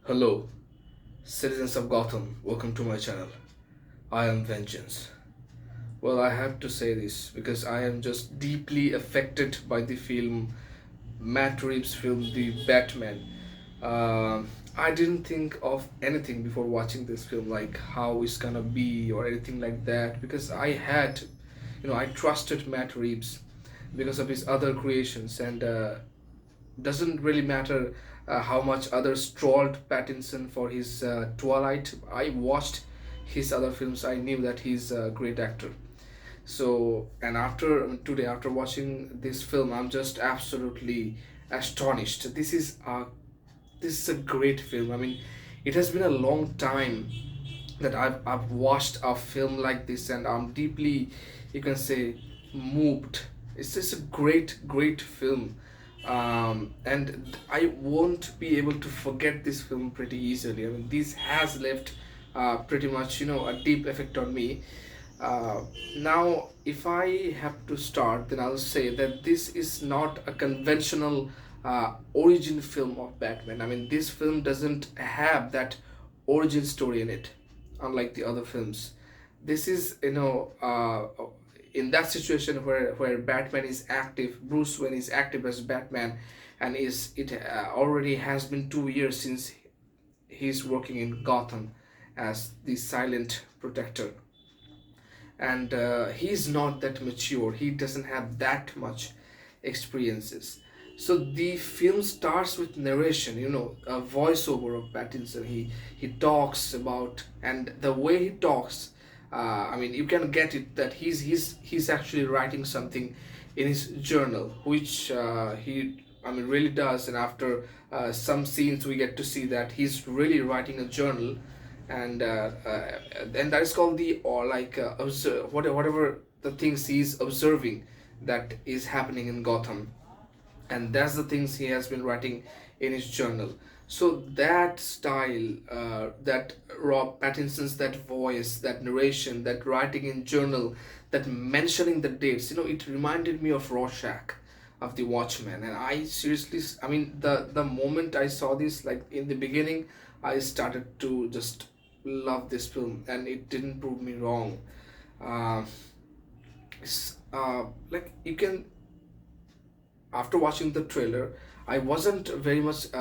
Hello, citizens of Gotham, welcome to my channel. I am Vengeance. Well, I have to say this because I am just deeply affected by the film, Matt Reeves' film, The Batman. I didn't think of anything before watching this film, like how it's gonna be or anything like that, because I trusted Matt Reeves because of his other creations, and doesn't really matter how much others trolled Pattinson for his Twilight. I watched his other films. I knew that he's a great actor. So, and today, after watching this film, I'm just absolutely astonished. This is a great film. I mean, it has been a long time that I've watched a film like this, and I'm deeply, you can say, moved. It's just a great film, and I won't be able to forget this film pretty easily. I mean, this has left pretty much, a deep effect on me. Now, if I have to start, then I'll say that this is not a conventional origin film of Batman. I mean, this film doesn't have that origin story in it, unlike the other films. This is, in that situation where Batman is active, Bruce Wayne is active as Batman, and is it already has been 2 years since he's working in Gotham as the silent protector, and he's not that mature. He doesn't have that much experiences. So the film starts with narration, a voiceover of Pattinson. He talks about, and the way he talks, I mean, you can get it that he's actually writing something in his journal, which he, I mean, really does. And after some scenes, we get to see that he's really writing a journal, and that is called the, or like whatever the things he's observing that is happening in Gotham, and that's the things he has been writing in his journal. So that style, that Rob Pattinson's, that voice, that narration, that writing in journal, that mentioning the dates, it reminded me of Rorschach of the Watchmen. And I seriously, I mean, the moment I saw this, like in the beginning, I started to just love this film, and it didn't prove me wrong. uh, like you can, after watching the trailer, I wasn't very much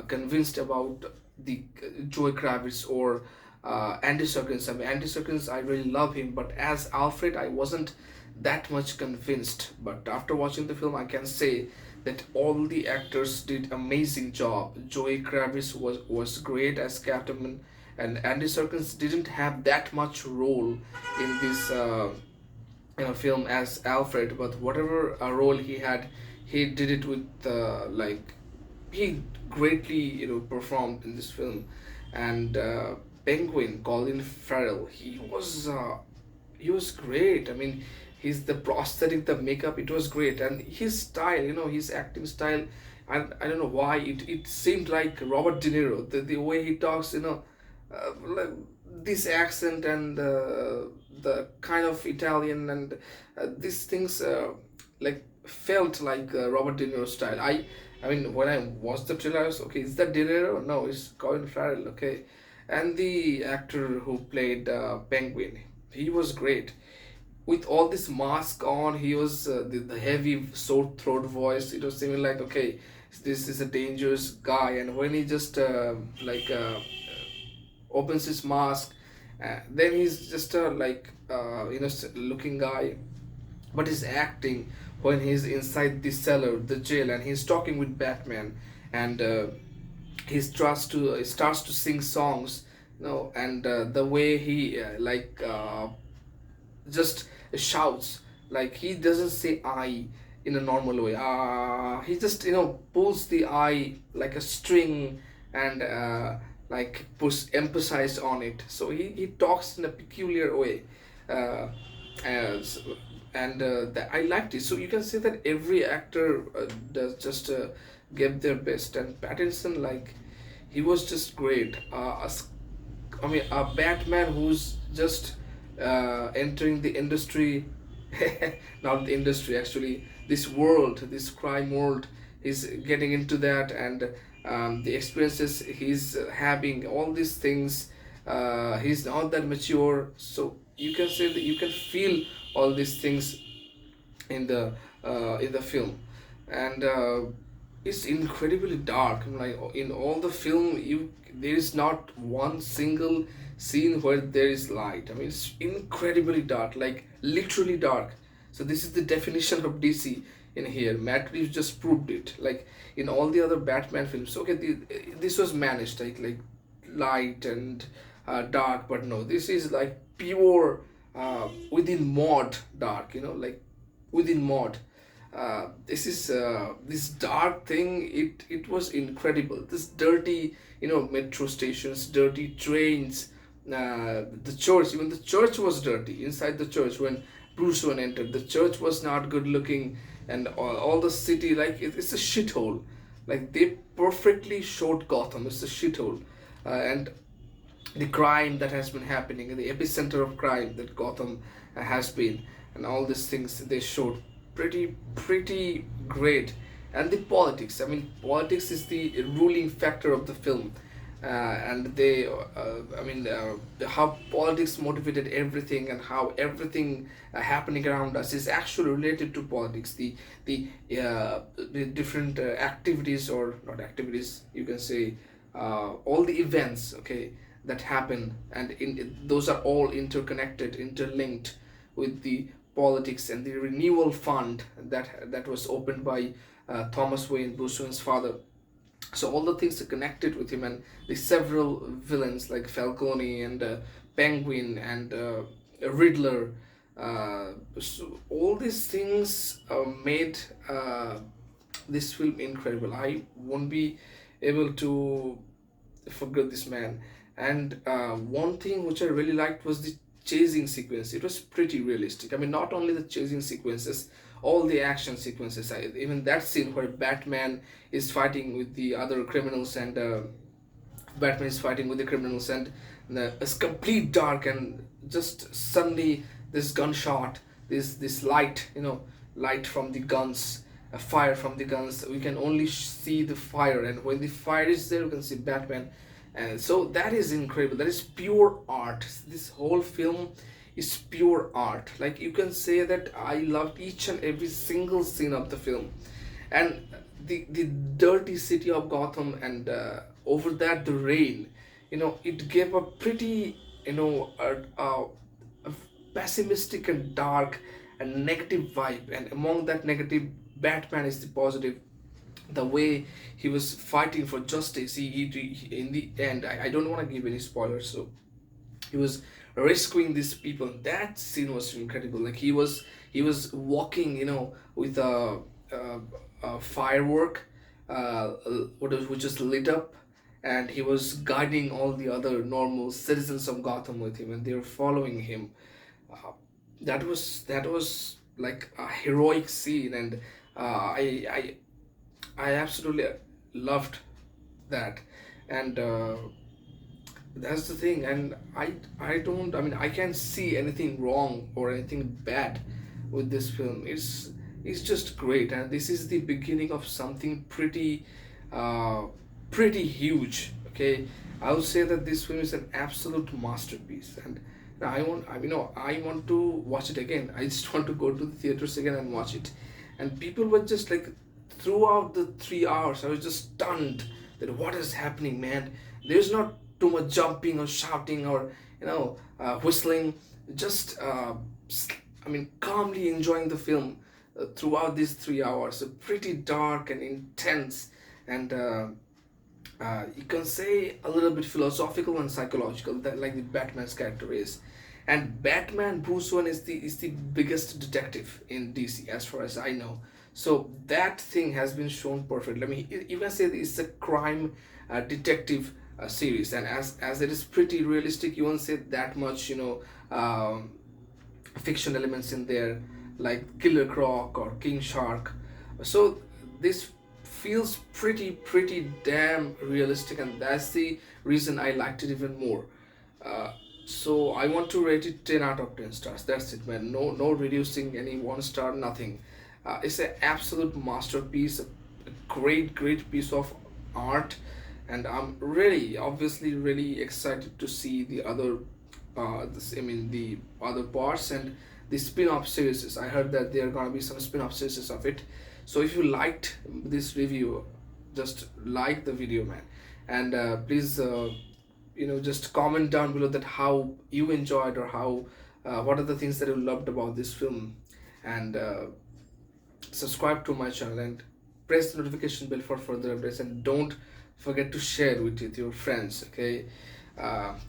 convinced about the Joey Kravitz or Andy Serkis. I mean, Andy Serkis, I really love him, but as Alfred, I wasn't that much convinced. But after watching the film, I can say that all the actors did amazing job. Joey Kravitz was great as Catwoman, and Andy Serkis didn't have that much role in this. Film as Alfred, but whatever role he had, he did it with like he greatly performed in this film. And Penguin, Colin Farrell, he was great. I mean, he's the prosthetic, the makeup, it was great, and his style, his acting style. I don't know why it seemed like Robert De Niro. The way he talks, like this accent and the kind of Italian, and these things like felt like Robert De Niro style. I mean, when I watched the trailer, I was okay. Is that De Niro? No, it's Colin Farrell. Okay, and the actor who played Penguin, he was great. With all this mask on, he was the heavy sore throat voice. It was seeming like, okay, this is a dangerous guy. And when he just opens his mask, then he's just a looking guy, but he's acting when he's inside the cellar, the jail, and he's talking with Batman, and he starts to sing songs, and the way he just shouts, like he doesn't say I in a normal way. He just pulls the I like a string, and like puts emphasis on it. So he talks in a peculiar way. Uh, as and I liked it. So you can say that every actor does just give their best, and Pattinson, like, he was just great. I mean, a Batman who's just entering the industry, not the industry actually, this world, this crime world. He's getting into that, and the experiences he's having, all these things. He's not that mature, so you can say that you can feel all these things in the film. And it's incredibly dark. I mean, like in all the film, you there is not one single scene where there is light. I mean, it's incredibly dark, like literally dark. So this is the definition of DC in here. Matt Reeves just proved it. Like in all the other Batman films, okay, this was managed like light and dark, but no, this is like pure within mod dark. Like within mod. This dark thing. It was incredible. This dirty, metro stations, dirty trains, the church. Even the church was dirty. Inside the church, when Bruce Wayne entered, the church was not good looking, and all the city, like it's a shithole. Like they perfectly showed Gotham. It's a shithole, and the crime that has been happening, the epicenter of crime that Gotham has been, and all these things they showed pretty great. And the politics. I mean, politics is the ruling factor of the film, and how politics motivated everything, and how everything happening around us is actually related to politics. The different activities, or not activities, you can say, all the events, okay, that happen, and those are all interconnected, interlinked with the politics. And the renewal fund that was opened by Thomas Wayne, Bruce Wayne's father. So all the things are connected with him, and the several villains like Falcone and Penguin and Riddler. So all these things made this film incredible. I won't be able to forget this man. And one thing which I really liked was the chasing sequence. It was pretty realistic. I mean, not only the chasing sequences, all the action sequences. Even that scene where Batman is fighting with the other criminals, and Batman is fighting with the criminals, and it's complete dark, and just suddenly this gunshot, this light, light from the guns, a fire from the guns. We can only see the fire, and when the fire is there, we can see Batman. And so that is incredible. That is pure art. This whole film is pure art. Like you can say that I loved each and every single scene of the film. And the dirty city of Gotham, and over that the rain, it gave a pretty, a pessimistic and dark and negative vibe. And among that negative, Batman is the positive. The way he was fighting for justice, he in the end, I don't want to give any spoilers, so he was rescuing these people. That scene was incredible. Like he was walking, with a firework, which is lit up, and he was guiding all the other normal citizens of Gotham with him, and they were following him. uh, that was like a heroic scene. And I absolutely loved that. And that's the thing. And I don't, I mean, I can't see anything wrong or anything bad with this film. It's just great, and this is the beginning of something uh, pretty huge. Okay, I would say that this film is an absolute masterpiece. And I want to watch it again. I just want to go to the theaters again and watch it. And people were just like, throughout the 3 hours, I was just stunned that what is happening, man. There's not too much jumping or shouting or whistling. Just calmly enjoying the film throughout these 3 hours. So pretty dark and intense, and you can say a little bit philosophical and psychological, that like the Batman's character is. And Batman Bruce Wayne is the biggest detective in DC as far as I know. So that thing has been shown perfectly. I mean, you can say it's a crime detective series, and as it is pretty realistic, you won't say that much, fiction elements in there, like Killer Croc or King Shark. So this feels pretty damn realistic, and that's the reason I liked it even more. So I want to rate it 10 out of 10 stars. That's it, man. No reducing any one star, nothing. It's an absolute masterpiece, a great piece of art, and I'm really obviously really excited to see the other the other parts and the spin-off series. I heard that there are gonna be some spin-off series of it. So if you liked this review, just like the video, man, and please just comment down below that how you enjoyed, or how what are the things that you loved about this film, and subscribe to my channel and press the notification bell for further updates, and don't forget to share with your friends. Okay,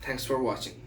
thanks for watching.